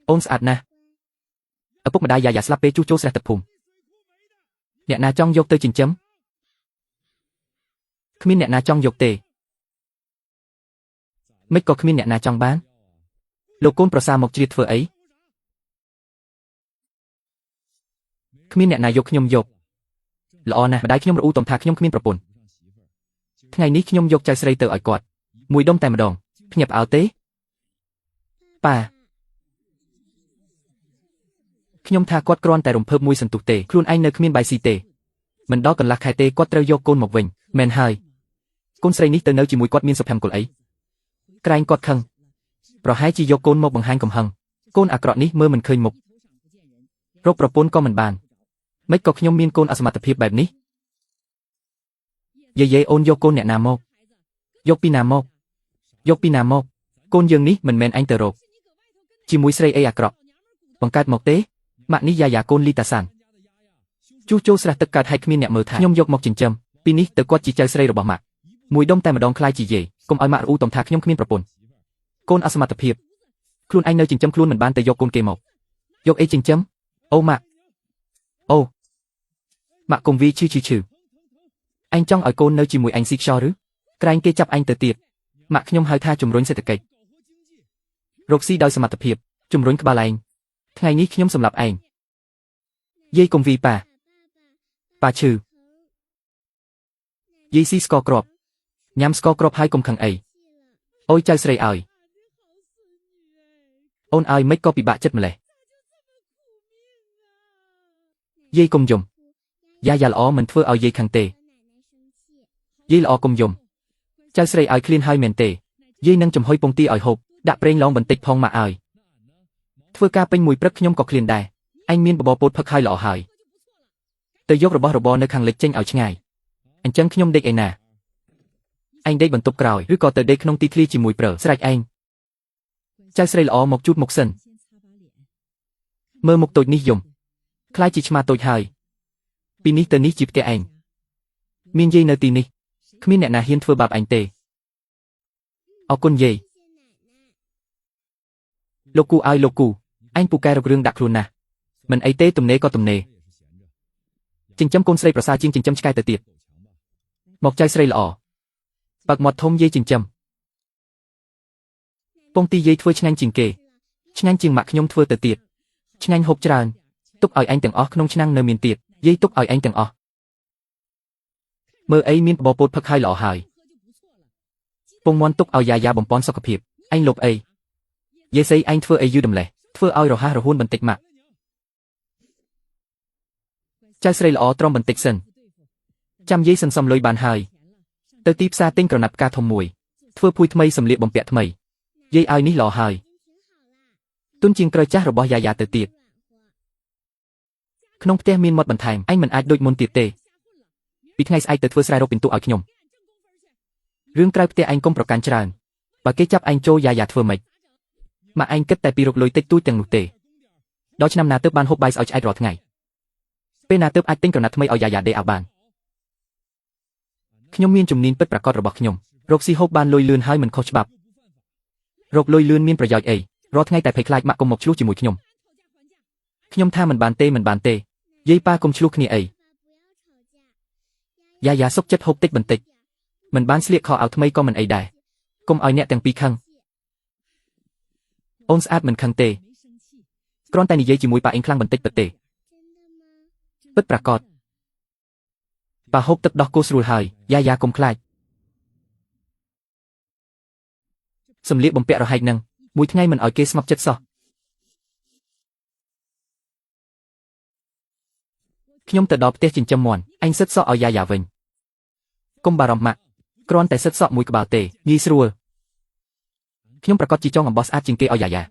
អូនស្អាតណាស់ឪពុកម្ដាយយ៉ាយ៉ាស្លាប់ពេលជួសជុលស្រះទឹកភូមិអ្នកណាចង់យកទៅចិញ្ចឹមគ្មានអ្នកណាចង់យកទេមិនក៏គ្មានអ្នកណាចង់បានលោកកូនប្រសារមកជ្រៀតធ្វើអីគ្មានអ្នកណាយកខ្ញុំយកល្អណាស់ម្ដាយខ្ញុំរអ៊ូតំថាខ្ញុំគ្មានប្រពន្ធថ្ងៃនេះខ្ញុំយកចៅស្រីទៅឲ្យគាត់មួយដុំតែម្ដងភ្ញាក់ផ្អើលទេប៉ាខ្ញុំថាគាត់គ្រាន់តែរំភើបមួយសន្ទុះទេខ្លួនឯងនៅគ្មានបាយស៊ីទេមិនដល់កន្លះខែទេគាត់ត្រូវយកកូនមកវិញមែនហើយកូនស្រីនេះទៅនៅជាមួយគាត់មានសុភមង្គលអីក្រែងគាត់ខឹងប្រហែលជាយកកូនមកបង្ហាញកំហឹងកូនអាក្រក់នេះមើលមិនឃើញមុខរកប្រពន្ធក៏មិនបានមិនក៏ខ្ញុំមានកូនអសមត្ថភាពបែបនេះយាយអូនយកកូនអ្នកណាមកយកពីណាមកយកពីណាមកកូនយើងនេះមិនមែនអញទៅរកជាមួយស្រីអីអាក្រក់បង្កើតមកទេម៉ាក់នេះយ៉ាយ៉ាកូនលីតាសានជួសជុលស្រះទឹកកើតហើយគ្មានអ្នកមើលថាខ្ញុំយកមកចិញ្ចឹមពីនេះទៅគាត់ជាចៅស្រីរបស់ម៉ាក់មួយដុំតែម្ដងខ្លាយជាយាយកុំឲ្យម៉ាក់រអ៊ូតំថាខ្ញុំគ្មានប្រពន្ធកូនអសមត្ថភាពខ្លួនឯងនៅចិញ្ចឹមខ្លួនមិនបានទៅយកកូនគេមកយកអីចិញ្ចឹមអូម៉ាក់អូម៉ាក់កុំវីឈឺអញចង់ឲ្យកូននៅជាមួយអញស៊ីខ្យល់ឬក្រែងគេចាប់អញទៅទៀតម៉ាក់ខ្ញុំហៅថាជំរុញសេដ្ឋកិច្ចរកស៊ីដោយសមត្ថភាពជំរុញក្បាលឯងថ្ងៃនេះខ្ញុំសម្លាប់ឯងយាយកុំវីប៉ាឈឺយាយស៊ីស្ករគ្រាប់ញ៉ាំស្ករគ្រាប់ហើយកុំខឹងអីអូយចៅស្រីឲ្យអូនឲ្យមិនក៏ពិបាកចិត្តម្លេះយាយកុំយំយ៉ាយ៉ាល្អមិនធ្វើឲ្យយាយខឹងទេយាយល្អកុំយំចៅស្រីឲ្យឃ្លានហើយមែនទេយាយនឹងចំហុយពងទាឲ្យហូបដាក់ប្រេងឡងបន្តិចផងមកឲ្យធ្វើការពេញមួយព្រឹកខ្ញុំក៏ឃ្លានដែរអញមានបបរពោតផឹកហើយល្អហើយទៅយករបស់របរនៅខាងលិចចេញឲ្យឆ្ងាយអញ្ចឹងខ្ញុំដេកឯណាឯងដេកបន្ទប់ក្រោយឬក៏ទៅដេកក្នុងទីធ្លាជាមួយព្រើស្រេចឯងចៅស្រីល្អមកជូតមុខសិនមើលមុខតូចនេះយំខ្លាចជាឆ្មាតូចហើយពីនេះទៅនេះជាផ្ទះឯងមានយាយនៅទីនេះគ្មានអ្នកណាហ៊ានធ្វើបាបឯងទេអរគុណយាយលោកគូឲ្យលោកគូអញពូកែរករឿងដាក់ខ្លួនណាស់មិនអីទេទំនេរក៏ទំនេរចិញ្ចឹមកូនស្រីប្រសើរជាងចិញ្ចឹមឆ្កែទៅទៀតមកចៅស្រីល្អបើកមាត់ធំយាយចិញ្ចឹមពងទីយាយធ្វើឆ្ងាញ់ជាងគេឆ្ងាញ់ជាងម៉ាក់ខ្ញុំធ្វើទៅទៀតឆ្ងាញ់ហូបច្រើនទុកឲ្យអញទាំងអស់ក្នុងឆ្នាំងនៅមានទៀតយាយទុកឲ្យអញទាំងអស់មើលអីមានបបរពោតផឹកហើយល្អហើយពងមន់ទុកឲ្យយ៉ាយ៉ាបំពន់សុខភាពអញលុបអីយាយស្អីអញធ្វើអីយូរដំលេះធ្វើឲ្យរហ័សរហួនបន្តិចម៉ាក់ចៅស្រីល្អត្រង់បន្តិចសិនចាំយាយសន្សំលុយបានហើយទៅទីផ្សារទិញក្រណាត់ផ្កាធំមួយធ្វើភួយថ្មីសម្លៀកបំពាក់ថ្មីយាយឲ្យនេះល្អហើយទុនជាងក្រោយចាស់របស់យ៉ាយ៉ាទៅទៀតក្នុងផ្ទះមានមាត់បន្ថែមអញមិនអាចដូចមុនទៀតទេពីថ្ងៃស្អែកទៅធ្វើស្រែរកពិន្ទុឲ្យខ្ញុំរឿងក្រៅផ្ទះអញកុំប្រកាន់ច្រើនបើគេចាប់អញចូលយ៉ាយ៉ាធ្វើម៉េចម៉ាក់អញគិតតែពីរកលុយតិចតួចទាំងនោះទេដល់ឆ្នាំណាទើបបានហូបបាយស្អុយឆ្អែតរាល់ថ្ងៃពេលណាទើបអាចទិញក្រណាត់ថ្មីឲ្យយ៉ាយ៉ាដេឲ្យបានខ្ញុំមានជំនាញពិតប្រាកដរបស់ខ្ញុំរកស៊ីហូបបានលុយលឿនហើយមិនខុសច្បាប់រកលុយលឿនមានប្រយោជន៍អីរាល់ថ្ងៃតែភ័យខ្លាចម៉ាក់កុំមកឆ្លោះជាមួយខ្ញុំថាមិនបានទេយាយប៉ាកុំឆ្លោះគ្នាអីយ៉ាយ៉ាសុកចិត្តហូបតិចបន្តិចមិនបានស្លៀកខោអាវថ្មីក៏មិនអីដែរកុំឲ្យអ្នកទាំងពីរខឹងអូនស្អាតមិនខឹងទេគ្រាន់តែនិយាយជាមួយប៉ាអេងខ្លាំងបន្តិចពិតទេពិតប្រាកដប៉ាហូបទឹកដោះគោស្រួលហើយយ៉ាយ៉ាកុំខ្លាចសម្លៀកបំពាក់រហែកនឹងមួយថ្ងៃមិនឲ្យគេស្ងប់ចិត្តសោះខ្ញុំទៅដល់ផ្ទះចិញ្ចឹមមាន់អញសិតសក់ឲ្យយ៉ាយ៉ាវិញកុំបារម្ភម៉ាក់គ្រាន់តែសិតសក់មួយក្បាលទេងាយស្រួលខ្ញុំប្រកាសជាចង់អំបោះស្អាតជាងគេឲ្យយ៉ាយ៉ា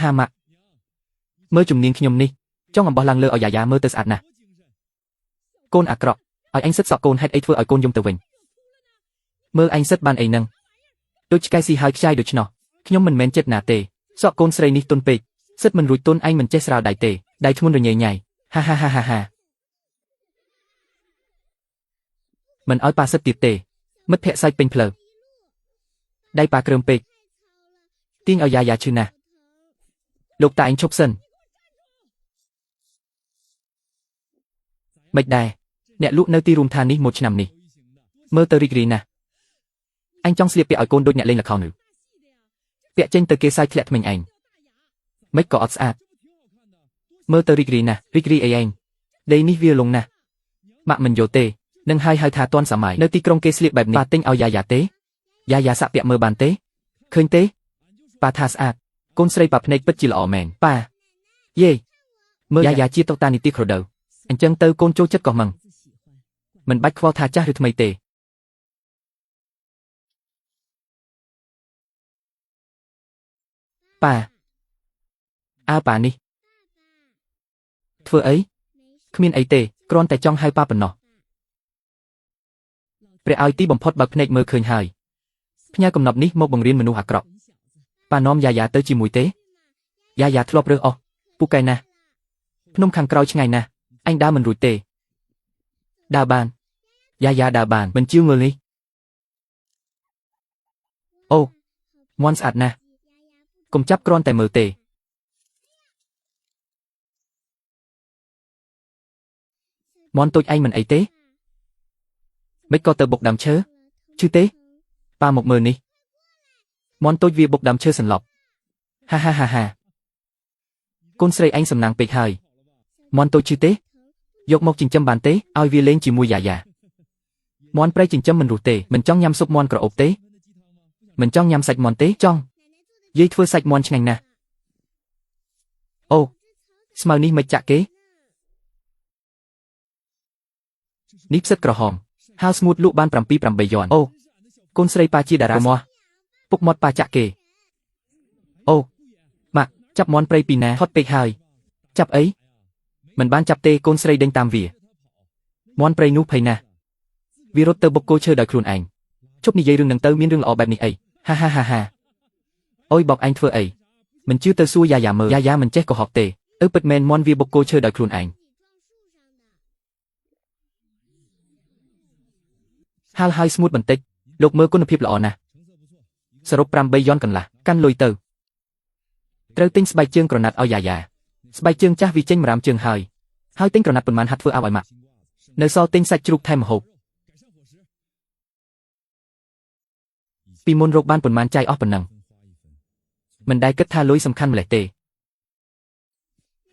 ហាម៉ាក់មើលជំនាញខ្ញុំនេះចង់អំបោះឡើងលើឲ្យយ៉ាយ៉ាមើលទៅស្អាតណាស់កូនអាក្រក់ឲ្យអញសិតសក់កូនហេតុអីធ្វើឲ្យកូនយំទៅវិញមើលអញសិតបានអីនឹងដូចឆ្កែស៊ីហើយខ្ចាយដូច្នោះខ្ញុំមិនមែនចិត្តណាទេសក់កូនស្រីនេះទុនពេកសិតមិនរួចទុនឯងមិនចេះស្រាលដៃទេដៃធ្ងន់រញ៉េញ៉ៃហាមិនឲ្យប៉ាសិតទៀតទេមិត្តភក្តិសាច់ពេញផ្លូវដៃប៉ាគ្រើមពេក ទៀងឲ្យយាយាឈឺណាស់លោកតាឯងឈប់សិនមិនដែរអ្នកលក់នៅទីរួមឋាននេះ1ឆ្នាំនេះមើលទៅរីករាយណាស់អញចង់ស្លៀកពាក់ឲ្យកូនដូចអ្នកលេងល្ខោននោះពាក់ចេញទៅគេសាយធ្លាក់ថ្មិញឯងមិនក៏អត់ស្អាតមើលទៅរីករាយណាស់រីករាយអីឯងដីនេះវាលងណាស់ម៉ាក់មិនយកទេនឹងហើយហៅថាទាន់សម័យនៅទីក្រុងគេស្លៀកបែបនេះប៉ាទិញឲ្យយាយាទេយាយាសាក់ពាក់មើលបានទេឃើញទេប៉ាថាស្អាតកូនស្រីប៉ាភ្នែកពិតជាល្អមែនប៉ាយេមើលយាយាជាតុតានីតិក្រដូវអញ្ចឹងទៅកូនចូលចិត្តក៏មិនបាច់ខ្វល់ថាចាស់ឬថ្មីទេប៉ាអើប៉ានេះធ្វើអីគ្មានអីទេគ្រាន់តែចង់ហៅប៉ាប៉ុណ្ណោះព្រះឲ្យទីបំផុតបើភ្នែកមើលឃើញហើយផ្ញើកំណត់នេះមកបង្រៀនមនុស្សអាក្រក់ប៉ានាំយាយាទៅជាមួយទេយាយាធ្លាប់រើសអស់ពូកែណាស់ភ្នំខាងក្រោយឆ្ងាយណាស់អញដើរមិនរួចទេដើរបានយាយាដើរបានមិនជឿងើលនេះអូមន់ស្អាតណាស់កុំចាប់គ្រាន់តែមើលទេមន់តូចឯងមិនអីទេមិនក៏ទៅបុកដើមឈើឈឺទេប៉ាមកមើលនេះមន់តូចវាបុកដើមឈើសន្លប់ហាហាហាហាកូនស្រីឯងសំណាងពេកហើយមន់តូចឈឺទេយកមកចិញ្ចឹមបានទេឲ្យវាលេងជាមួយយាយាមន់ព្រៃចិញ្ចឹមមិនរស់ទេមិនចង់ញ៉ាំស៊ុបមន់ក្រអូបទេមិនចង់ញ៉ាំសាច់មន់ទេចង់យាយធ្វើសាច់មន់ឆ្ងាញ់ណាស់អូស្មៅនេះមិនចាក់គេនេះផ្សិតក្រហមហៅស្ងួតលក់បាន7-8 យន់អូកូនស្រីប៉ាជាតារាមាស់ពុកមាត់ប៉ាចាក់គេអូម៉ាក់ចាប់មន់ព្រៃពីណាហត់ពេកហើយចាប់អីមិនបានចាប់ទេកូនស្រីដេញតាមវាមន់ព្រៃនោះភ័យណាស់វារត់ទៅបុកគោឈើដោយខ្លួនឯងជប់និយាយរឿងនឹងទៅមានរឿងល្អបែបនេះអីហាហាហាហាអូយបបឯងធ្វើអីមិនជឿទៅសួរយាយាមើលយាយាមិនចេះកុហកទេពិតមែនមន់វាបុកគោឈើដោយខ្លួនឯងហាលហើយស្ងួតបន្តិចលោកមើលគុណភាពល្អណាស់សរុប8 យន់កន្លះកាន់លុយទៅត្រូវទិញស្បែកជើងក្រណាត់ឲ្យយាយាស្បែកជើងចាស់វាចេញមរាមជើងហើយទិញក្រណាត់ប៉ុន្មានហាត់ធ្វើឲ្យម៉ាក់នៅសល់ទិញសាច់ជ្រូកថែមម្ហូបពីមុនរកបានប៉ុន្មានចាយអស់ប៉ុណ្ណឹងមិនដែលគិតថាលុយសំខាន់ម្លេះទេ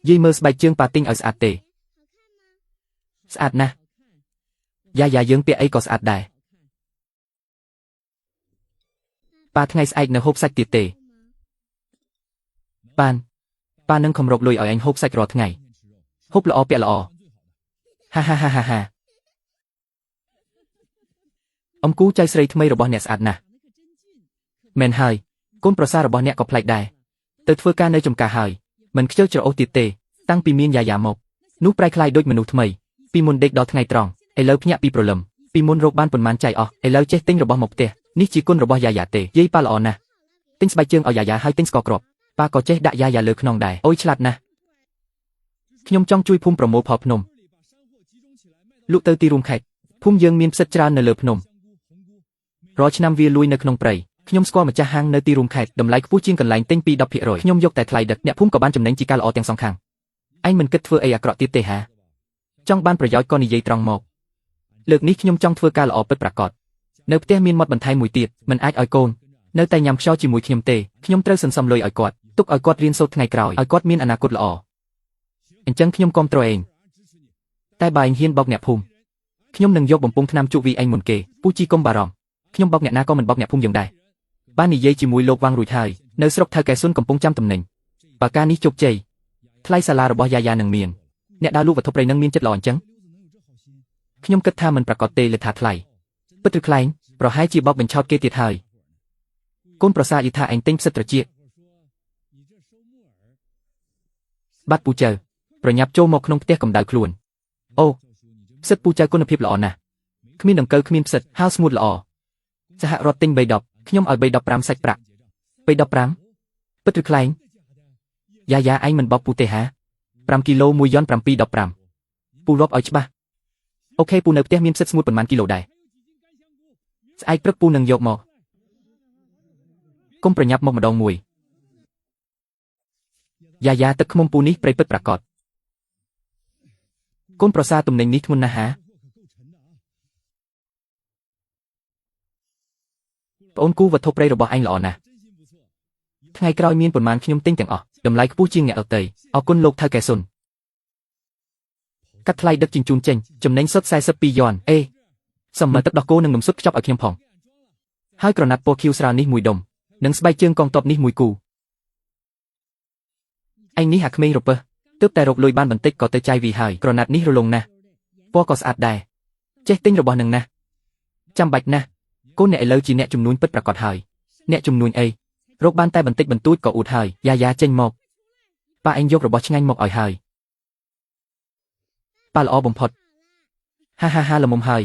យាយមើលស្បែកជើងប៉ាទិញឲ្យស្អាតទេស្អាតណាស់យាយាយើងពាក់អីក៏ស្អាតដែរប៉ាថ្ងៃស្អែកនៅហូបសាច់ទៀតទេប៉ានឹងខំរកលុយឲ្យអញហូបសាច់រាល់ថ្ងៃហូបល្អពាក់ល្អហាហាហាហាហាអំគូចៅស្រីថ្មីរបស់អ្នកស្អាតណាស់មែនហើយកូនប្រសាររបស់អ្នកក៏ប្លែកដែរទៅធ្វើការនៅចំការហើយមិនខ្ជិលច្រអូសទៀតទេតាំងពីមានយាយាមកនោះប្រែខ្លាយដូចមនុស្សថ្មីពីមុនដេកដល់ថ្ងៃត្រង់ឥឡូវភ្ញាក់ពីព្រលឹមពីមុនរកបានប៉ុន្មានចៃអស់ឥឡូវចេះទិញរបស់មកផ្ទះនេះជាគុណរបស់យាយាទេយាយប៉ាល្អណាស់ទិញស្បែកជើងឲ្យយាយាហើយទិញស្ករគ្រាប់ប៉ាក៏ចេះដាក់យាយាលើខ្នងដែរអូយឆ្លាតណាស់ខ្ញុំចង់ជួយភូមិប្រមូលផលភ្នំលក់ទៅទីរួមខេត្តភូមិយើងមានផ្សិតច្រើននៅលើភ្នំរាល់ឆ្នាំវាលួយនៅក្នុងព្រៃខ្ញុំស្គាល់ម្ចាស់ហាងនៅទីរួមខេត្តតម្លៃខ្ពស់ជាងកន្លែងទិញពី 10% ខ្ញុំយកតែថ្លៃដឹកអ្នកភូមិក៏បានចំណេញជាការល្អទាំងសងខាងឯងមិនគិតធ្វើអីអាក្រក់ទៀតទេហាចង់បានប្រយោជន៍ក៏និយាយត្រង់មកលើកនេះខ្ញុំចង់ធ្វើការល្អពិតប្រាកដនៅផ្ទះមានមាត់បន្ថែមមួយទៀតមិនអាចឲ្យកូននៅតែញ៉ាំខ្យល់ជាមួយខ្ញុំទេខ្ញុំត្រូវសន្សំលុយឲ្យគាត់ទុកឲ្យគាត់រៀនសូត្រថ្ងៃក្រោយឲ្យគាត់មានអនាគតល្អអញ្ចឹងខ្ញុំគាំទ្រឯងតែបើឯងហ៊ានបោកអ្នកភូមិខ្ញុំនឹងយកបំពង់ថ្នាំជក់វីឯងមុនគេពូជីកុំបារម្ភខ្ញុំបោកអ្នកណាក៏មិនបោកអ្នកភូមិយើងដែរបាននិយាយជាមួយលោកវាងរួចហើយនៅស្រុកថៅកែស៊ុនកំពុងចាំតំណែងបើការនេះជោគជ័យថ្លៃសាលារបស់យាយានឹងមានអ្នកដើរលក់វត្ថុព្រៃនឹងមានចិត្តល្អអញ្ចឹងខ្ញុំគិតថាមិនប្រកាសទេលើថាថ្លៃពិតឬខ្លែងប្រហែលជាបោកបញ្ឆោតគេទៀតហើយកូនប្រសាយីថាឯងទិញផ្សិតត្រចៀកបាត់ពូចៅប្រញាប់ចូលមកក្នុងផ្ទះកម្ដៅខ្លួនអូផ្សិតពូចៅគុណភាពល្អណាស់គ្មានដង្កូវគ្មានផ្សិតហាវស្ងួតល្អសហរដ្ឋទិញ310ខ្ញុំឲ្យ315សាច់ប្រាក់315ពិតឬខ្លែងយាយាឯងមិនបោកពូទេហា5 គីឡូ1យន់715ពូរាប់ឲ្យច្បាស់អូខេពូនៅផ្ទះមានផ្សិតស្ងួតប៉ុន្មានគីឡូដែរស្អែកព្រឹកពូនឹងយកមកកុំប្រញាប់មកម្ដងមួយ យ៉ាយ៉ាទឹកឃ្មុំពូនេះព្រៃពិតប្រាកដកូនប្រសារទំនិញនេះធ្ងន់ណាស់ហាប្អូនគូវត្ថុព្រៃរបស់ឯងល្អណាស់ថ្ងៃក្រោយមានប៉ុន្មានខ្ញុំទិញទាំងអស់តម្លៃខ្ពស់ជាងអ្នកដទៃអរគុណលោកថៅកែសុនកាត់ថ្លៃដឹកជញ្ជូនចេញចំណេញសុទ្ធ42យន់អេសមមើលទឹកដោះគោនិងនំសុទ្ធខ្ចប់ឲ្យខ្ញុំផងហើយក្រណាត់ពណ៌ខៀវស្រាលនេះមួយដុំនិងស្បែកជើងកងទ័ពនេះមួយគូឯងនេះអាក្មេងរពើទើបតែរកលុយបានបន្តិចក៏ទៅចាយវាហើយក្រណាត់នេះរលុងណាស់ពណ៌ក៏ស្អាតដែរចេះទិញរបស់នឹងណាស់ចាំបាច់ណាស់កូនអ្នកឥឡូវជាអ្នកជំនួញពិតប្រាកដហើយអ្នកជំនួញអីរកបានតែបន្តិចបន្តួចក៏អួតហើយយ៉ាយ៉ាចេញមកប៉ាឯងយករបស់ឆ្ងាញ់មកឲ្យហើយប៉ាល្អបំផុតហាល្មមហើយ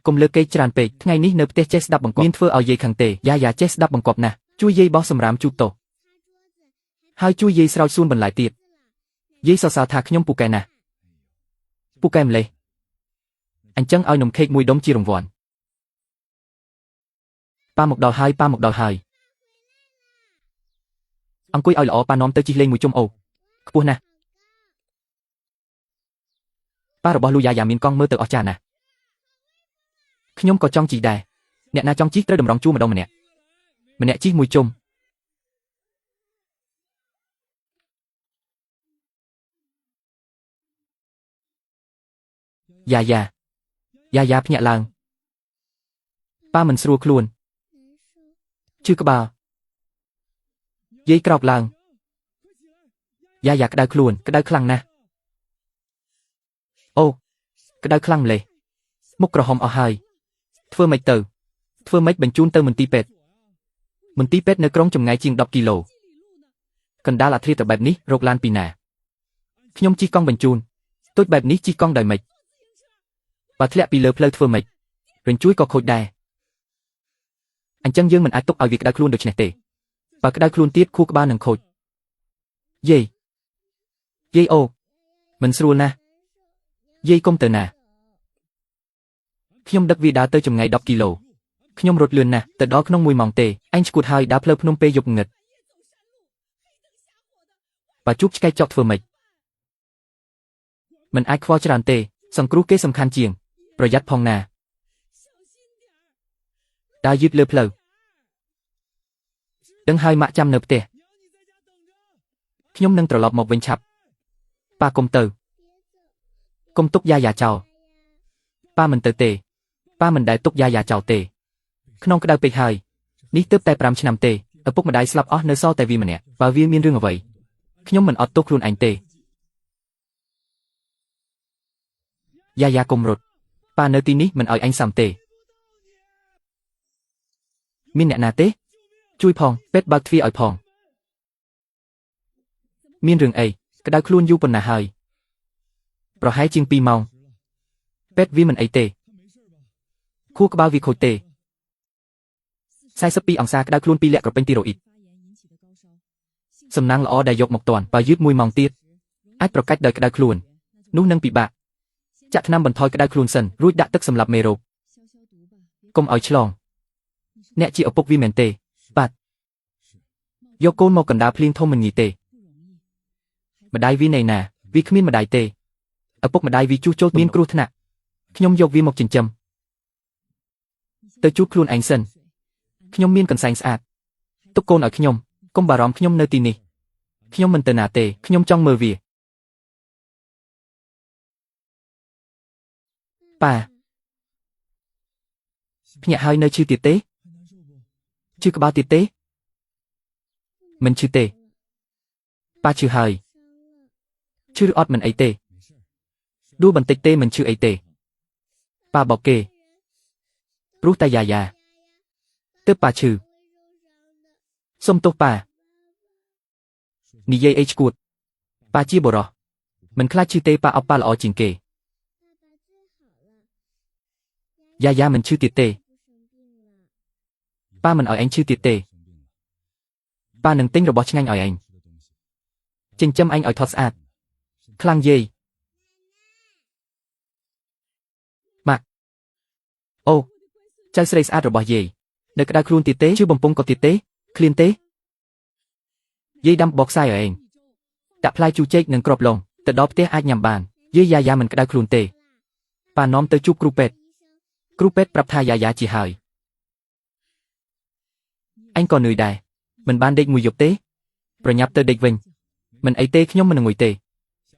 កុំលើកគេច្រើនពេកថ្ងៃនេះនៅផ្ទះចេះស្ដាប់បង្គាប់មានធ្វើឲ្យយាយខាងទេយ៉ាយ៉ាចេះស្ដាប់បង្គាប់ណាស់ជួយយាយបោះសម្រាមជូតតុហើយជួយយាយស្រោចសួនបន្លែទៀតយាយសរសើរថាខ្ញុំពូកែណាស់ពូកែម្លេះអញ្ចឹងឲ្យនំខេកមួយដុំជារង្វាន់ប៉ាមកដល់ហើយអង្គុយឲ្យល្អប៉ានាំទៅជិះលេងមួយជុំអូខ្ពស់ណាស់ប៉ារបស់លូយ៉ាយ៉ាមានកង់មើលទៅអស្ចារ្យណាស់ខ្ញុំក៏ចង់ជិះដែរអ្នកណាចង់ជិះត្រូវតម្រង់ជួរម្ដងម្នាក់ជិះមួយជុំយ៉ាយ៉ាភ្ញាក់ឡើងប៉ាមិនស្រួលខ្លួនឈឺក្បាលយាយក្រោកឡើងយ៉ាយ៉ាក្តៅខ្លួនក្តៅខ្លាំងណាស់អូក្តៅខ្លាំងម្លេះមុខក្រហមអស់ហើយធ្វើម៉េចបញ្ជូនទៅមន្ទីរពេទ្យនៅក្រុងចម្ងាយជាង10គីឡូកណ្ដាលអាធ្រាត្របែបនេះរកឡានពីណាខ្ញុំជិះកង់បញ្ជូនទូចបែបនេះជិះកង់ដោយម៉េចបើធ្លាក់ពីលើផ្លូវធ្វើម៉េចរញ្ជួយក៏ខូចដែរអញ្ចឹងយើងមិនអាចទុកឲ្យវាក្តៅខ្លួនដូច្នេះទេបើក្តៅខ្លួនទៀតខួរក្បាលនឹងខូចយាយអូមិនស្រួលណាស់យាយកុំទៅណាខ្ញុំដឹកវាដើរទៅចម្ងាយ10គីឡូខ្ញុំរត់លឿនណាស់ទៅដល់ក្នុង1ម៉ោងទេអញឈួតហើយដើរផ្លូវភ្នំពេលយប់ងឹតបើជួបឆ្កែចោកធ្វើម៉េចមិនអាចខ្វល់ច្រើនទេសង្គ្រោះគេសំខាន់ជាងប្រយ័ត្នផងណាដើរយឺតលើផ្លូវដឹងហើយម៉ាក់ចាំនៅផ្ទះខ្ញុំនឹងត្រឡប់មកវិញឆាប់ប៉ាកុំទុកយ៉ាយ៉ាចោលប៉ាមិនទៅទេប៉ាមិនដែលទុកយ៉ាយ៉ាចោលទេក្នុងក្តៅពេកហើយនេះទើបតែ5ឆ្នាំទេឪពុកម្ដាយស្លាប់អស់នៅសល់តែវាម្នាក់បើវាមានរឿងអ្វីខ្ញុំមិនអត់ទោសខ្លួនឯងទេយ៉ាយ៉ាកុំរត់ប៉ានៅទីនេះមិនឲ្យអញសំទេមានអ្នកណាទេជួយផងពេទ្យបើកទ្វារឲ្យផងមានរឿងអីក្តៅខ្លួនយូរប៉ុណ្ណាហើយប្រហែលជាង2ម៉ោងពេទ្យវាមិនអីទេខួរក្បាលវាខូចទេ42អង្សាក្តៅខ្លួន2លាក់ក្រពេញទីរ៉ូអ៊ីតសំណាងល្អដែលយកមកទាន់បើយឺត1ម៉ោងទៀតអាចប្រកាច់ដោយក្តៅខ្លួននោះនឹងពិបាកចាក់ថ្នាំបន្ថយក្តៅខ្លួនសិនរួចដាក់ទឹកសម្លាប់មេរោគកុំឲ្យឆ្លងអ្នកជាឪពុកវាមែនទេបាទយកកូនមកកណ្ដាលភ្លៀងធំមិនងាយទេម្ដាយវាណែណាវាគ្មានម្ដាយទេឪពុកម្ដាយវាជួសជុលមានគ្រោះថ្នាក់ខ្ញុំយកវាមកចិញ្ចឹមទៅជួបខ្លួនឯងសិនខ្ញុំមានកន្សែងស្អាតទុកកូនឲ្យខ្ញុំកុំបារម្ភខ្ញុំនៅទីនេះខ្ញុំមិនទៅណាទេខ្ញុំចង់មើលវាប៉ាភ្ញាក់ហើយនៅឈឺទៀតទេឈឺក្បាលទៀតទេមិនឈឺទេប៉ាឈឺហើយឈឺឬអត់មិនអីទេដួលបន្តិចទេមិនឈឺអីទេប៉ាបោកគេព្រោះតែយ៉ាយ៉ាទើបប៉ាឈឺសុំទោសប៉ានិយាយអីឈួតប៉ាជាបុរសមិនខ្លាចឈឺទេប៉ាអបប៉ាល្អជាងគេយ៉ាយ៉ាមិនឈឺទៀតទេប៉ាមិនឲ្យឯងឈឺទៀតទេប៉ានឹងទិញរបស់ឆ្ងាញ់ឲ្យឯងចិញ្ចឹមឯងឲ្យថតស្អាតខ្លាំងយាយម៉ាក់អូចៅស្រីស្អាតរបស់យាយនៅក្តៅខ្លួនទៀតទេជឿបំពង់ក៏ទៀតទេឃ្លានទេយាយដាំបបខ្សែឲ្យឯង ដាក់ផ្លែជូរចេកនិងគ្រាប់ឡុងទៅដល់ផ្ទះអាចញ៉ាំបានយាយយ៉ាយ៉ាមិនក្តៅខ្លួនទេប៉ានាំទៅជួបគ្រូពេទ្យគ្រូពេទ្យប្រាប់ថាយ៉ាយ៉ាជាហើយអញក៏នឿយដែរមិនបានដេកមួយយប់ទេប្រញាប់ទៅដេកវិញមិនអីទេខ្ញុំមិននឹងងុយទេ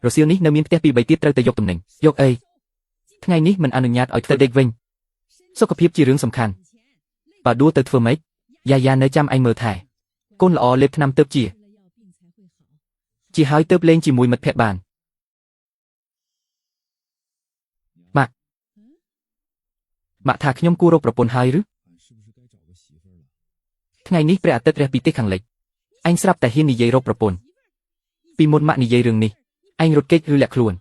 រសៀលនេះនៅមានផ្ទះពីរបីទៀតត្រូវទៅយកទំនិញយកអីថ្ងៃនេះមិនអនុញ្ញាតឲ្យទៅដេកវិញសុខភាពជារឿងសំខាន់បើដួលទៅធ្វើម៉េចយ៉ាយ៉ានៅចាំអញមើលថែកូនល្អលេបថ្នាំទៅជាហើយទៅលេងជាមួយមិត្តភក្តិបានម៉ាក់ថាខ្ញុំគួររកប្រពន្ធហើយឬថ្ងៃនេះព្រះអាទិត្យរះពីទិសខាងលិចអញស្រាប់តែហ៊ាននិយាយរកប្រពន្ធពីមុនម៉ាក់និយាយរឿងនេះអញរត់គេចឬលាក់ខ្លួន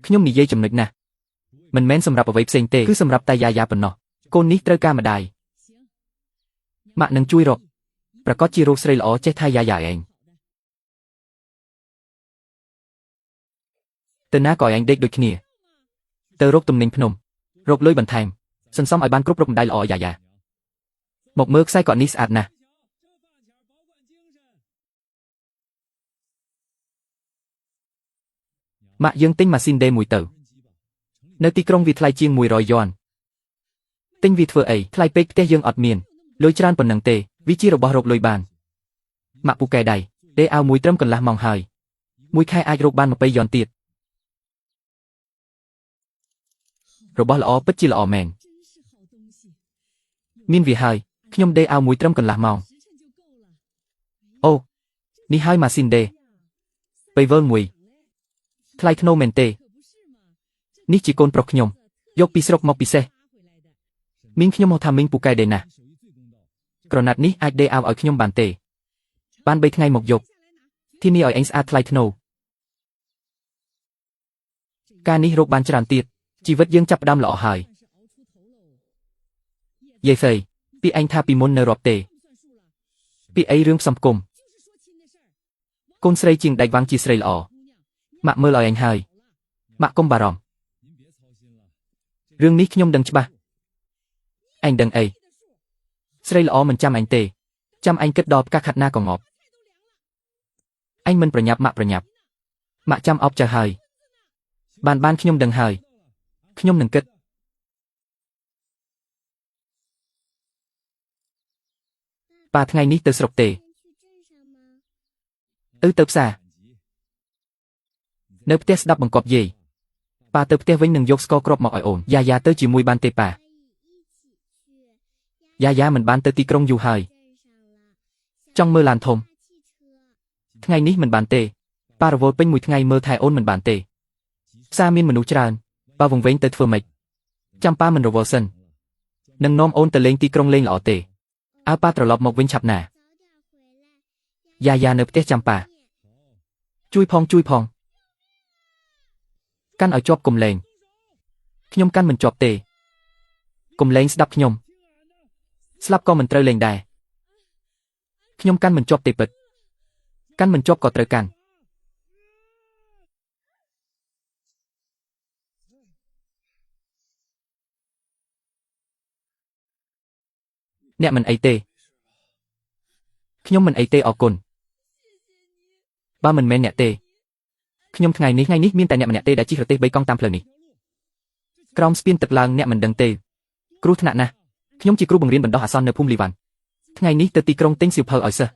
ខ្ញុំនិយាយចំណុចណាស់មិនមែនសម្រាប់អ្វីផ្សេងទេគឺសម្រាប់តែយ៉ាយ៉ាប៉ុណ្ណោះកូននេះត្រូវការម្ដាយម៉ាក់នឹងជួយរកប្រកាសជារកស្រីល្អចេះថាយ៉ាយ៉ាឯងទៅណាក៏ឯងដេកដូចគ្នាទៅរកទំនិញភ្នំរកលុយបន្ថែមសន្សំឲ្យបានគ្រប់រកម្ដាយល្អយ៉ាយ៉ាមកមើលខ្សែកនេះស្អាតណាស់ម៉ាក់យើងទិញម៉ាស៊ីនដេរមួយទៅនៅទីក្រុងវាថ្លៃជាង100យួនទិញវាធ្វើអីថ្លៃពេកផ្ទះយើងអត់មានលុយច្រើនប៉ុណ្ណឹងទេវាជារបស់រកលុយបានម៉ាក់ពូកែដៃដេរអាវមួយត្រឹមកន្លះម៉ោងហើយមួយខែអាចរកបាន20យួនទៀតរបស់ល្អពិតជាល្អមែនមានវាហើយខ្ញុំដេរអាវមួយត្រឹមកន្លះម៉ោងអូនេះហើយម៉ាស៊ីនដេរពេលវល់មួយថ្លៃធ្នូមែនទេនេះជាកូនប្រុសខ្ញុំយកពីស្រុកមកពិសេសមីងខ្ញុំហៅថាមីងពូកែដេរណាស់ក្រណាត់នេះអាចដេរអាវឲ្យខ្ញុំបានទេបាន3ថ្ងៃមកយកទីនេះឲ្យឯងស្អាតថ្លៃធ្នូការនេះរកបានច្រើនទៀតជីវិតយើងចាប់ផ្ដើមល្អហើយយាយស្រីពីឯងថាពីមុននៅរាប់ទេពីអីរឿងផ្សំគុំកូនស្រីជាងដៃវាំងជាស្រីល្អម៉ាក់មើលឲ្យឯងហើយម៉ាក់កុំបារម្ភរឿងនេះខ្ញុំដឹងច្បាស់ឯងដឹងអីស្រីល្អមិនចាំឯងទេចាំឯងគិតដល់ផ្កាខាត់ណាក៏ងាប់ឯងមិនប្រញាប់ម៉ាក់ប្រញាប់ម៉ាក់ចាំអប់ចៅហើយបានខ្ញុំដឹងហើយខ្ញុំនឹងគិតប៉ាថ្ងៃនេះទៅស្រុកទេទៅផ្សារនៅផ្ទះស្ដាប់បង្គាប់យាយប៉ាទៅផ្ទះវិញនឹងយកស្ករគ្រាប់មកឲ្យអូនយ៉ាយ៉ាទៅជាមួយបានទេប៉ាយ៉ាយ៉ាមិនបានទៅទីក្រុងយូរហើយចង់មើលឡានធំថ្ងៃនេះមិនបានទេប៉ារវល់ពេញមួយថ្ងៃមើលថែអូនមិនបានទេផ្សារមានមនុស្សច្រើនប៉ាវង្វេងទៅធ្វើម៉េចចាំប៉ាមិនរវល់សិននឹងនាំអូនទៅលេងទីក្រុងលេងល្អទេអើប៉ាត្រឡប់មកវិញឆាប់ណាយ៉ាយ៉ានៅផ្ទះចាំប៉ាជួយផងកាន់ឲ្យជាប់កុំលែងខ្ញុំកាន់មិនជាប់ទេកុំលែងស្ដាប់ខ្ញុំស្លាប់ក៏មិនត្រូវលែងដែរខ្ញុំកាន់មិនជាប់ទេពិតកាន់មិនជាប់ក៏ត្រូវកាន់អ្នកមិនអីទេខ្ញុំមិនអីទេអរគុណបើមិនមែនអ្នកទេខ្ញុំថ្ងៃនេះមានតែអ្នកម្នាក់ទេដែលជិះរទេះ3កង់តាមផ្លូវនេះក្រោមស្ពានទឹកឡើងអ្នកមិនដឹងទេគ្រោះថ្នាក់ណាស់ខ្ញុំជាគ្រូបង្រៀនបណ្ដោះអាសន្ននៅភូមិលីវ៉ាន់ថ្ងៃនេះទៅទីក្រុងទិញសៀវភៅឲ្យសិស្ស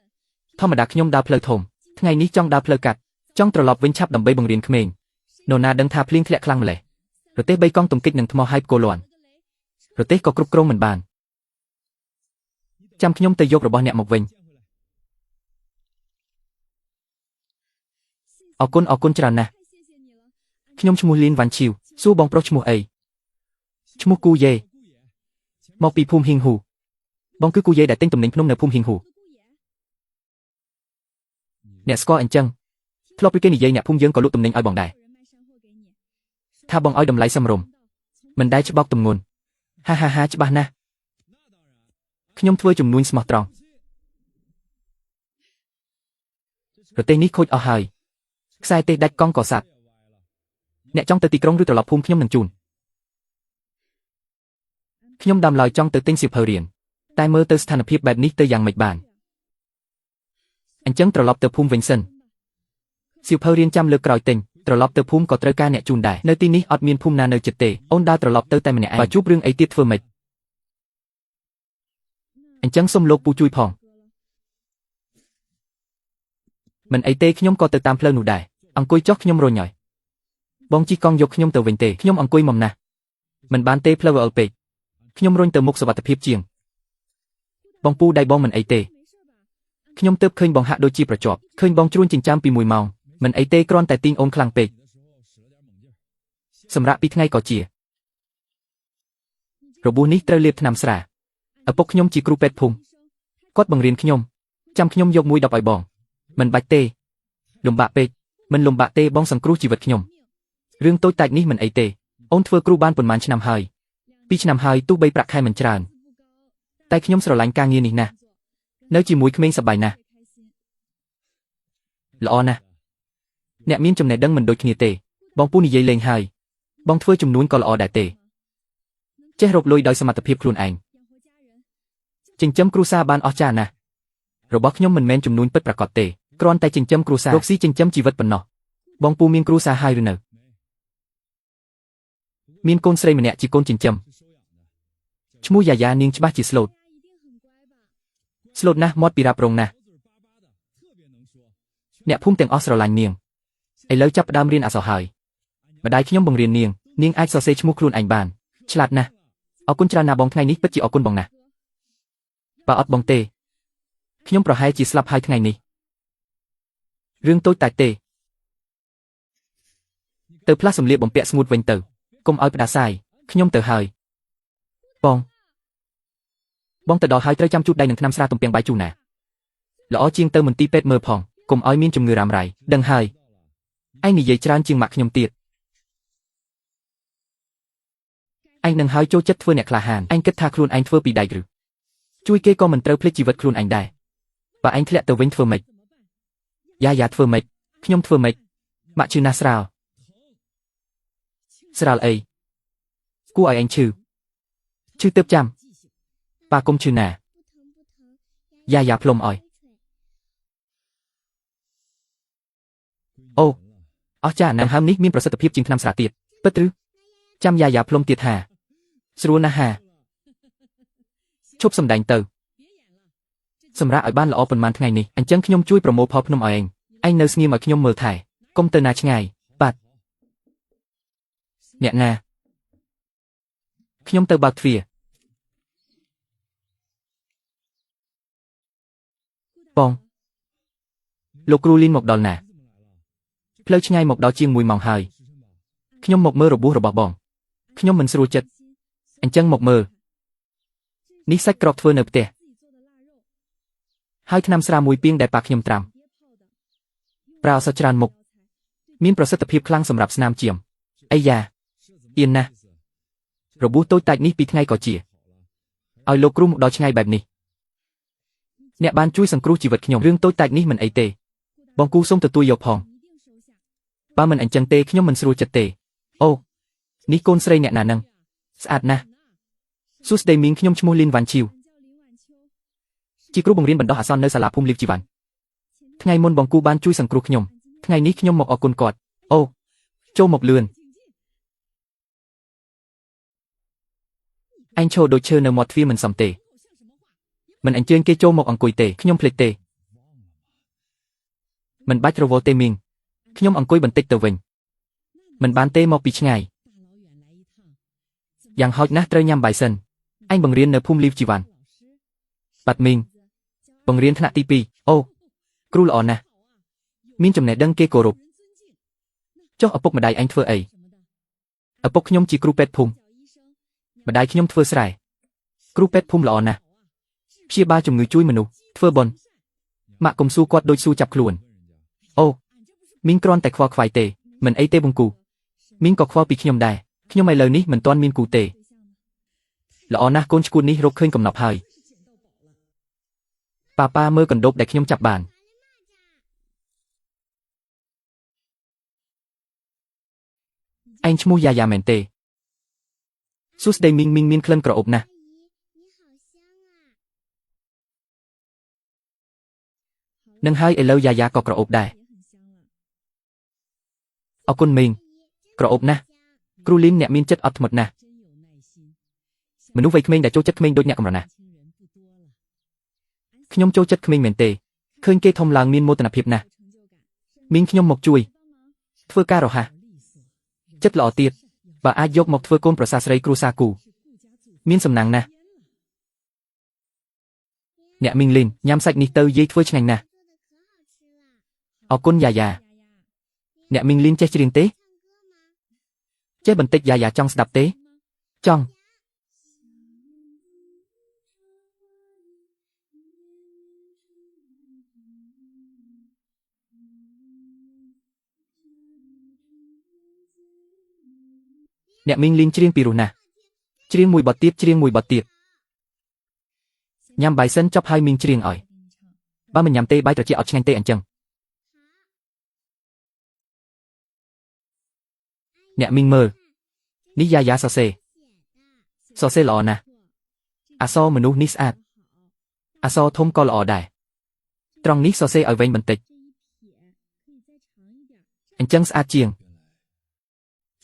ធម្មតាខ្ញុំដើរផ្លូវធំថ្ងៃនេះចង់ដើរផ្លូវកាត់ចង់ត្រឡប់វិញឆាប់ដើម្បីបង្រៀនក្មេងនរណាដឹងថាភ្លៀងធ្លាក់ខ្លាំងម្ល៉េះរទេះ3កង់ទង្គិចនឹងថ្មហើយផ្គរលាន់រទេះក៏គ្រប់គ្រងមិនបានចាំខ្ញុំទៅយករបស់អ្នកមកវិញអរគុណច្រើនណាស់ខ្ញុំឈ្មោះលីនវ៉ាន់ឈីវសួរបងប្រុសឈ្មោះអីឈ្មោះគូយេមកពីភូមិហៀងហ៊ូបងគឺគូយេដែលទិញទំនិញភ្នំនៅភូមិហៀងហ៊ូអ្នកស្គាល់អញ្ចឹងធ្លាប់ពីគេនិយាយអ្នកភូមិយើងក៏លក់ទំនិញឲ្យបងដែរថាបងឲ្យតម្លៃសមរម្យមិនដែលច្បោកទម្ងន់ហាច្បាស់ណាស់ខ្ញុំធ្វើជំនួញស្មោះត្រង់ប្រទេសនេះខូចអស់ហើយខ្សែទេសដាច់កង់ក៏សាត់អ្នកចង់ទៅទីក្រុងឬត្រឡប់ភូមិខ្ញុំនឹងជូនខ្ញុំដើមឡើយចង់ទៅទិញសៀវភៅរៀនតែមើលទៅស្ថានភាពបែបនេះទៅយ៉ាងម៉េចបានអញ្ចឹងត្រឡប់ទៅភូមិវិញសិន สิวเพอเรียนจำเลือกกรอยเต็งตรลอบเตอภูมิก็เตอการเนี่ยจูนได้ในที่นี้อดมีนภูมินาเนอจิตเตโอนดาตรลอบเตอแต่มันเนี่ยป่าจุบเรื่องไอติดเฟอร์เมดอันจังสมโลกปูจุยพองมันไอเตขยมก็เตอตามเพลินหนูได้อังกุยจอกขยมโรยหน่อยบองจีกองยกขยมเตอเวนเตขยมอังกุยมอมนะมันบานเตเพลวเอลเปกขยมโรยเตอมุกสวัสดิภีบเจียงบองปูได้บองมันไอเตขยมเติบเคยบองหักโดยจีประจอบเคยบองจรุนจิงจามปีมวยเมามันไอเตกรอนแต่ติงองคลังเปกสำหรับปีไงก่อเจียระบุนี้เตอเลียบทนำสระอปกขยมจีกรูเป็ดพุงกอดบังเรียนขยมจำขยมยกมวยดอกไอบองมันใบเตลมบะเปกมันลมบะเตบองสังครูจีวัดขยมเรื่องโต้แตกนี้มันไอเตองเทอครูบ้านปนมันชนำเฮยปีชนำเฮยตู้ใบประคายมันจรานแต่ขยมสระลังกางเงียนี่นะเนื้อจีมวยขมิ้นสบายนะละอนะเนี่ยมีนจำเนดังมันโดยขณีเตบองปูนี่ยัยเลงเฮยบองเทอจุ่มนู้นก็ละอได้เตเจรบลอยโดยสมัติเพียบครูนเองจิงจำครูซาบ้านอจานะระบบขยมมันแมนจุ่มนู้นเปิดประกอบเตกรอนแต่จิงจำครูซารกซีจิงจำจีวัดปนนอบองปูมีนครูซาไฮหรือเนอมีนโกนเสรมันเนี่ยจีโกนจิงจำชมูยายานิงชบ้าจีสโลดนะมอดปีราปรงนะเนี่ยพุ่มเต็งออสเตรเลียเนียงไอเลิกจับดามเรียนอาสาหายมาได้ขยมบังเรียนเนียงไอซอเซชมูครูนไอบานฉลาดนะเอากุญจรานาบองไงนี้ปัจจิเอากุญบองนะปาอดบองเตขยมประหายจีสลับหายไงนี้เรื่องโต้แตกเตเตอพลาสมเลียบองเปียสมุดเวนเตอกลมเอาปดาไซขยมเตอหายบองแต่ดอหายเตอจำจุดได้หนึ่งนำสระตุ่มเปียงใบจูน่ะแล้วอ้อจิงเตอเหมือนตีเป็ดเมอพองกลมอ้อยมีนจุ่มเงือรำไรดังหายไอ้นี่ยัยจรานจิงหมักขยมเตียดไอ้นังหายโจจัดเฟื่อเนี่ยคลาหานไอ้กัดทาครูนไอ้เฟื่อปีใดหรือช่วยเกก็มันเตอเพลจีวัดครูนไอ้ได้ป่าไอ้เคลียเตอเว้นเฟื่อไม่ยาเฟื่อไม่ขยมเฟื่อไม่มาชื่อนาสราวสราวเอกูไอ้ชื่อเติบจำปากลมชื่อน่ะยาพลมอ้อยโอ้อาจารย์นางห้ามนี้มีประสิทธิภาพจริงนำสระเตียดเปิดหรือจำยาพลมเตียดหาสรู้นะฮะชบสำแดงเตอสำหรับไอ้บ้านละอปนมันทั้งไงนี่อันจังขยมช่วยโปรโมทพอพนมเองไอ้เนอร์สเงียมาขยมเมือไทยกมเตอร์นาชไงปัดเนี่ยนาขยมเตอร์บาทเฟียปองโลกรูลินหมกดอลน่ะเพลชไงหมกดอเจียงมวยมองหายขยมหมกเมอระบุระบบบองขยมมันสรู้จัดอันจังหมกเมอนิสัยกรอกเฟอร์เนอร์เตะให้ทนำสรามวยเปียงได้ปากขยมตรามปราศจรานหมกมีนประสิทธิภาพคลั่งสำหรับสนามเจียมไอ้ยาเอียนนะระบุโต้แตกนี้ปีไงก่อเจียเอาโลกรุ่มดอชไงแบบนี้เนี่ยบ้านช่วยสังครูจีวัดขยมเรื่องโต้แตกนี้มันไอเตบองกูส่งแต่ตัวยกพองป้ามันอันจังเตขยมมันสรู้จัดเตโอ้นี่โกนเสรเนี่ยนานังสะอาดนะสุดเดมิงขยมชมูลินวันชิวจีครูบังเรียนบรรดาหาซอนเนอสลาภูมิลิบจีวันทั้งไงมนบองกูบ้านช่วยสังครูขยมทั้งไงนี้ขยมหมกออกกุนกอดโอ้โจหมกเลือนanhโชว์โดยเชอร์เนอร์มอดฟีมันสำเตมันอันเจิงเกโจหมกอังกุยเตขยมเพลเตมันบัตรโวเตมิงขยมอังกุยบันติกเตเวงมันบานเตมอปีชไงอย่างฮอตนะเตยยำใบเซนanhบังเรียนเนอภูมิลิบจีวันปัดมิงบังเรียนขณะตีปีโอ้ครูละอ่อนนะมินจำเนดังเกโกรุจ้าอปกมาได้anhเฟอไออปกขยมจีครูเป็ดพุงมาได้ขยมเฟอสไรครูเป็ดพุงละอ่อนนะเชียบ้าจุ่มมือจุ้ยมนุเฟอบนมากลมสู้กอดโดยสู้จับขลุ่นโอ้มิงกรอนแต่ควาควายเตเหมือนไอเตบงกูมิงก็ควาปีขยมได้ขยมไม่เลยนี่เหมือนตอนมินกูเตละอ่อนนะโกนสกุลนี้รกขึ้นกับหนับหายป้าเมื่อกันดบได้ขยมจับบานไอ้ชมูยาเมนเตสุดเดมิงมินเคลื่อนกระอบนะนังให้เอเลวยากอกระอบได้ អរគុណមេងក្រអូបណាស់គ្រូលីនអ្នកមានចិត្តអត់ធ្មត់ណាស់មនុស្សវ័យក្មេងដែលចូលចិត្តក្មេងដូចអ្នកកម្រណាស់ខ្ញុំចូលចិត្តក្មេងមែនទេឃើញគេធំឡើងមានមោទនភាពណាស់មីងខ្ញុំមកជួយធ្វើការរហ័សចិត្តល្អទៀតបើអាចយកមកធ្វើកូនប្រសាស្រីគ្រួសារគូមានសំណាងណាស់អ្នកមីងលីនញ៉ាំសាច់នេះទៅយាយធ្វើឆ្ងាញ់ណាស់អរគុណយ៉ាយ៉ាអ្នកមីងលីនចេះច្រៀងទេចេះបន្តិចយ៉ាយ៉ាចង់ស្ដាប់ទេចង់អ្នកមីងលីនច្រៀងពីរោះណាស់ច្រៀងមួយបទទៀតច្រៀងមួយបទទៀតញ៉ាំបាយសិនចប់ហើយមីងច្រៀងឲ្យបើមិនញ៉ាំទេបាយត្រជាក់អត់ឆ្ងាញ់ទេអញ្ចឹងអ្នកមីងមើលនេះយ៉ាយ៉ាសរសេរល្អណាស់អក្សរមនុស្សនេះស្អាតអក្សរធំក៏ល្អដែរត្រង់នេះសរសេរឲ្យវែងបន្តិចអញ្ចឹងស្អាតជាង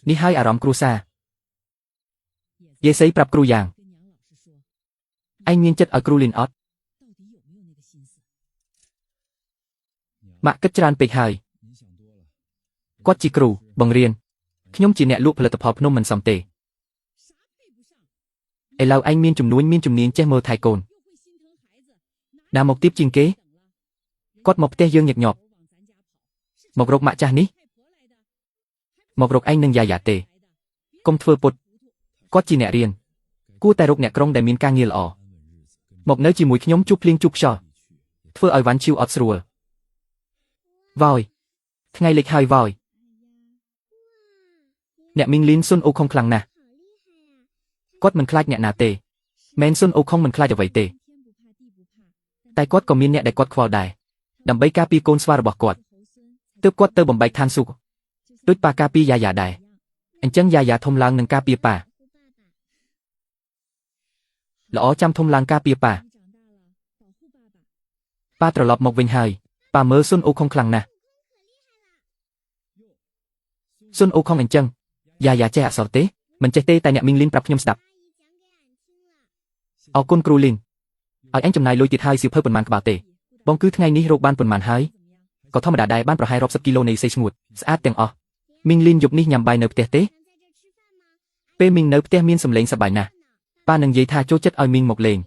នេះហើយអារម្មណ៍គ្រួសារយាយសីប្រាប់គ្រូយ៉ាងឯងមានចិត្តឲ្យគ្រូលីនអត់ម៉ាក់គិតច្រើនពេកហើយគាត់ជាគ្រូបង្រៀនខ្ញុំជាអ្នកលក់ផលិតផលភ្នំមិនសមទេឥឡូវឯងមានជំនាញចេះមើលថែកូនណាមកទៀបជាងគេគាត់មកផ្ទះយើងញឹកញាប់មករកម៉ាក់ចាស់នេះមករកឯងនឹងយ៉ាយ៉ាទេកុំធ្វើពុតគាត់ជាអ្នករៀនគួរតែរកអ្នកក្រុងដែលមានការងារល្អមកនៅជាមួយខ្ញុំជួបភ្លៀងជួបខ្យល់ធ្វើឲ្យវ៉ាន់ឈីវអត់ស្រួលវ៉យថ្ងៃលិចហើយវ៉យអ្នកមីងលីនស៊ុនអូខុងខ្លាំងណាស់គាត់មិនខ្លាចអ្នកណាទេមែនស៊ុនអូខុងមិនខ្លាចអ្វីទេតែគាត់ក៏មានអ្នកដែលគាត់ខ្វល់ដែរដើម្បីការពារកូនស្វារបស់គាត់ទើបគាត់ទៅបំបែកឋានស៊ូដូចប៉ាការពារយ៉ាយ៉ាដែរអញ្ចឹងយ៉ាយ៉ាធំឡើងនឹងការពារប៉ាល្អចាំធំឡើងការពារប៉ាត្រឡប់មកវិញហើយប៉ាមើលស៊ុនអូខុងខ្លាំងណាស់ស៊ុនអូខុងអញ្ចឹងយ៉ាយ៉ាចេះអក្សរទេមិនចេះទេតែអ្នកមីងលីនប្រាប់ខ្ញុំស្ដាប់អរគុណគ្រូលីនឲ្យអញចំណាយលុយទៀតហើយសៀវភៅប៉ុន្មានក្បាលទេបងគឺថ្ងៃនេះរកបានប៉ុន្មានហើយក៏ធម្មតាដែរបានប្រហែលរាប់សិបគីឡូនៃសេឈ្ងួតស្អាតទាំងអស់មីងលីនយប់នេះញ៉ាំបាយនៅផ្ទះទេពេលមីងនៅផ្ទះមានសម្លេងសប្បាយណាស់ប៉ានឹងនិយាយថាចូលចិត្តឲ្យមីងមកលេង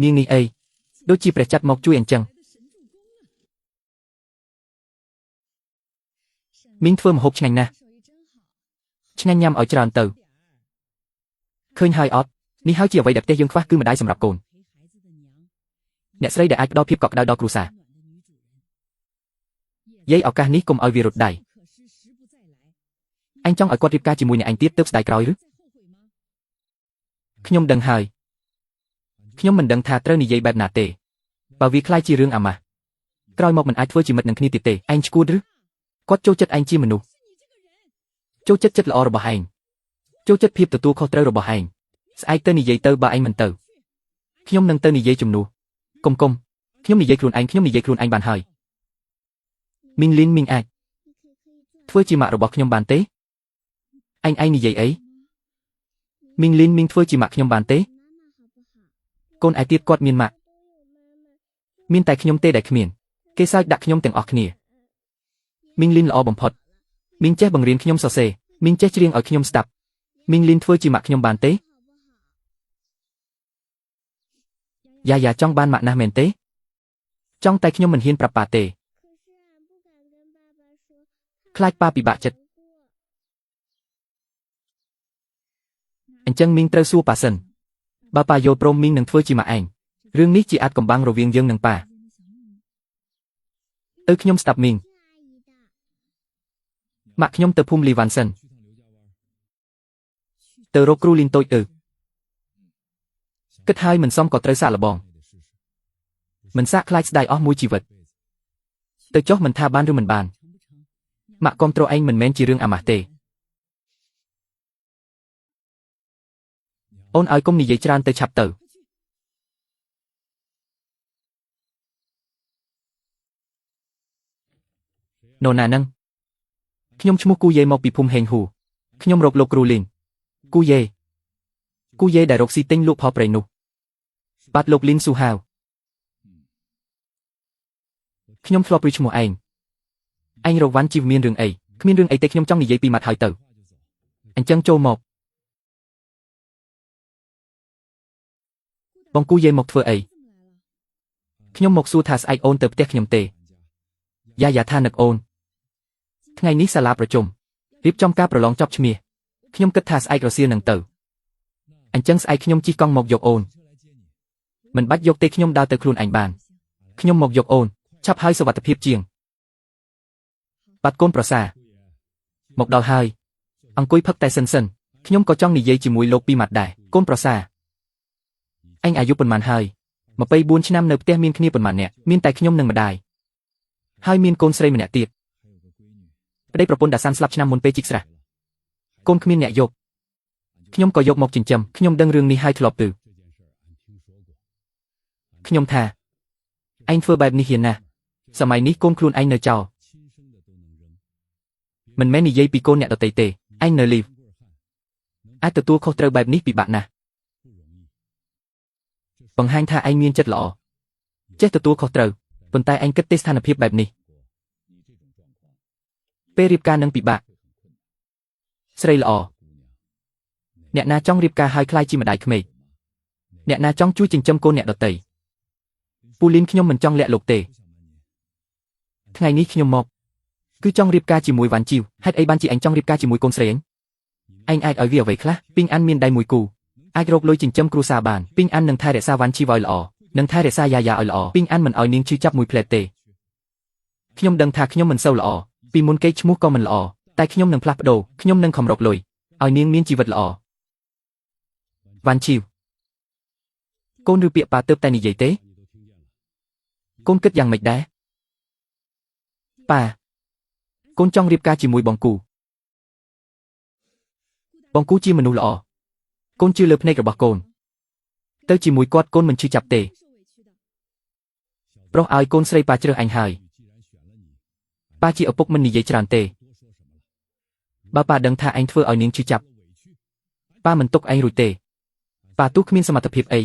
នាងនេះអីដូចជាព្រះចាត់មកជួយអញ្ចឹងមីងធ្វើម្ហូបឆ្ងាញ់ណាស់ឆ្ងាញ់ញ៉ាំឲ្យច្រើនទៅឃើញហើយអត់នេះហើយជាអ្វីដែលផ្ទះយើងខ្វះគឺម្ដាយសម្រាប់កូនអ្នកស្រីដែលអាចផ្ដល់ភាពកក់ក្ដៅដល់គ្រួសារយាយឱកាសនេះកុំឲ្យវារត់ដៃអញចង់ឲ្យគាត់រៀបការជាមួយអ្នកឯងទៀតទើបស្ដាយក្រោយឬខ្ញុំដឹងហើយខ្ញុំមិនដឹងថាត្រូវនិយាយបែបណាទេបើវាខ្លាចជារឿងអាម៉ាស់ក្រោយមកមិនអាចធ្វើជាមិត្តនឹងគ្នាទៀតទេឯងឈួតឬគាត់ចូលចិត្តឯងជាមនុស្សចូលចិត្តចិត្តល្អរបស់ឯងចូលចិត្តភាពទទួលខុសត្រូវរបស់ឯងស្អែកទៅនិយាយទៅបើឯងមិនទៅខ្ញុំនឹងទៅនិយាយជំនួសកុំខ្ញុំនិយាយខ្លួនឯងបានហើយមីងលីនមីងអាចធ្វើជាម៉ាក់របស់ខ្ញុំបានទេឯងនិយាយអីមីងលីនមីងធ្វើជាម៉ាក់ខ្ញុំបានទេកូនឯទៀតគាត់មានម៉ាក់មានតែខ្ញុំទេដែលគ្មានគេសើចដាក់ខ្ញុំទាំងអស់គ្នាមីងលីនល្អបំផុតមីងចេះបង្រៀនខ្ញុំសរសេរមីងចេះច្រៀងឲ្យខ្ញុំស្ដាប់មីងលីនធ្វើជាម៉ាក់ខ្ញុំបានទេយ៉ាយ៉ាចង់បានម៉ាក់ណាស់មែនទេចង់តែខ្ញុំមិនហ៊ានប្រាប់ប៉ាទេខ្លាចប៉ាពិបាកចិត្តអញ្ចឹងមីងត្រូវសួរប៉ាសិនបើប៉ាយល់ព្រមមីងនឹងធ្វើជាម៉ាក់ឯងរឿងនេះជាអាចកំបាំងរវាងយើងនិងប៉ាខ្ញុំស្ដាប់មីងម៉ាក់ខ្ញុំទៅភូមិលីវ៉ាន់សិនទៅរកគ្រូលីនតូចគិតហើយមិនសមក៏ត្រូវសាកល្បងមិនសាកខ្លាចស្ដាយអស់មួយជីវិតទៅចុះមិនថាបានឬមិនបានម៉ាក់គាំទ្រឯងមិនមែនជារឿងអាម៉ាស់ទេអូនឲ្យកុំនិយាយច្រើនទៅឆាប់ទៅនរណានឹង ខ្ញុំឈ្មោះគូយេមកពីភូមិហេងហ៊ូខ្ញុំរកលោកគ្រូលីនគូយេដែលរកស៊ីទិញលក់ផលប្រៃនោះបាទលោកលីនស៊ូហាវខ្ញុំធ្លាប់ព្រួយឈ្មោះឯងរកវ៉ាន់ជីវមានរឿងអីគ្មានរឿងអីទេខ្ញុំចង់និយាយពីម៉ាត់ហើយទៅអញ្ចឹងចូលមកបងគូយេមកធ្វើអីខ្ញុំមកសួរថាស្អែកអូនទៅផ្ទះខ្ញុំទេយ៉ាថានឹកអូនថ្ងៃនេះសាលាប្រជុំរៀបចំការប្រឡងចប់ឈ្មោះខ្ញុំគិតថាស្អែករសៀលនឹងទៅអញ្ចឹងស្អែកខ្ញុំជិះកង់មកយកអូនមិនបាច់យកទេខ្ញុំដើរទៅខ្លួនឯងបានខ្ញុំមកយកអូនឆាប់ហើយសុវត្ថិភាពជាងបាត់កូនប្រសាមកដល់ហើយអង្គុយផឹកតែសិនខ្ញុំក៏ចង់និយាយជាមួយលោកពីម៉ាត់ដែរកូនប្រសាអញអាយុប៉ុន្មានហើយ24ឆ្នាំនៅផ្ទះមានគ្នាប៉ុន្មានអ្នកមានតែខ្ញុំនិងម្ដាយហើយមានកូនស្រីម្នាក់ទៀតប្តីប្រពន្ធដាសាន់ស្លាប់ឆ្នាំមុនពេលជីកស្រះកូនគ្មានអ្នកយកខ្ញុំក៏យកមកចិញ្ចឹមខ្ញុំដឹងរឿងនេះហើយធ្លាប់ទៅខ្ញុំថាឯងធ្វើបែបនេះហ៊ានណាស់សម័យនេះកូនខ្លួនឯងនៅចោលមិនមែននិយាយពីកូនអ្នកដទៃទេឯងនៅលីវអាចទទួលខុសត្រូវបែបនេះពិបាកណាស់បង្ហាញថាឯងមានចិត្តល្អចេះទទួលខុសត្រូវប៉ុន្តែឯងគិតទេស្ថានភាពបែបនេះពេលរៀបការនឹងពិបាកស្រីល្អអ្នកណាចង់រៀបការហើយខ្លាយជាម្ដាយក្មេកអ្នកណាចង់ជួយចិញ្ចឹមកូនអ្នកដទៃពូលីនខ្ញុំមិនចង់លាក់លោកទេថ្ងៃនេះខ្ញុំមកគឺចង់រៀបការជាមួយវ៉ាន់ជីវហេតុអីបានជាអញចង់រៀបការជាមួយកូនស្រីឯងអាចឲ្យវាអ្វីខ្លះពីងអានមានដៃមួយគូអាចរកលុយចិញ្ចឹមគ្រួសារបានពីងអាននឹងថែរក្សាវ៉ាន់ជីវឲ្យល្អនឹងថែរក្សាយ៉ាឲ្យល្អពីងអានមិនឲ្យនាងឈឺចាប់មួយផ្លែតទេខ្ញុំដឹងថាខ្ញុំមិនសូវល្អពីមុនគេឈ្មោះក៏មិនល្អតែខ្ញុំនឹងផ្លាស់ប្ដូរខ្ញុំនឹងខំរកលុយឲ្យនាងមានជីវិតល្អវ៉ាន់ជីវកូនឬពាក្យប៉ាទើបតែនិយាយទេកូនគិតយ៉ាងម៉េចដែរប៉ាកូនចង់រៀបការជាមួយបងគូជាមនុស្សល្អកូនជឿលើភ្នែករបស់កូនទៅជាមួយគាត់កូនមិនឈឺចាប់ទេប្រុសឲ្យកូនស្រីប៉ាជ្រើសអញហើយប៉ាជាឪពុកមិននិយាយច្រើនទេបើប៉ាដឹងថាអញធ្វើឲ្យនាងឈឺចាប់ប៉ាមិនទុកឯងរួចទេប៉ាទោះគ្មានសមត្ថភាពអី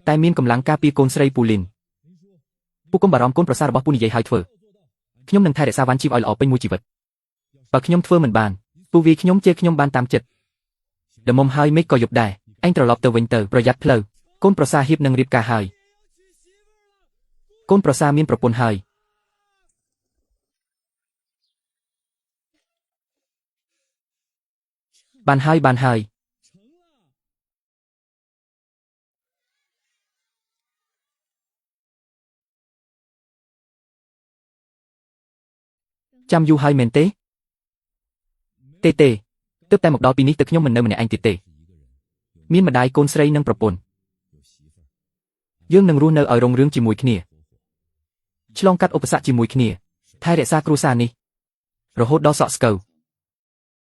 តែមានកម្លាំងការពារកូនស្រីពូលីនពូកុំបារម្ភកូនប្រសាររបស់ពូនិយាយឲ្យធ្វើខ្ញុំនឹងថែរក្សាវ៉ាន់ជីវឲ្យល្អពេញមួយជីវិតបើខ្ញុំធ្វើមិនបានពូវាខ្ញុំជេរខ្ញុំបានតាមចិត្តដមុំហើយមេឃក៏យប់ដែរឯងត្រឡប់ទៅវិញទៅប្រយ័ត្នផ្លូវកូនប្រសាហៀបនឹងរៀបការហើយកូនប្រសាមានប្រពន្ធហើយបានហើយចាំយូរហើយមែនទេទើបតែមកដល់ពីនេះទៅខ្ញុំមិននៅម្នាក់ឯងទៀតទេមានម្ដាយកូនស្រីនិងប្រពន្ធយើងនឹងរស់នៅឲ្យរុងរឿងជាមួយគ្នាឆ្លងកាត់ឧបសគ្គជាមួយគ្នាថែរក្សាគ្រួសារនេះរហូតដល់សក់ស្កូវ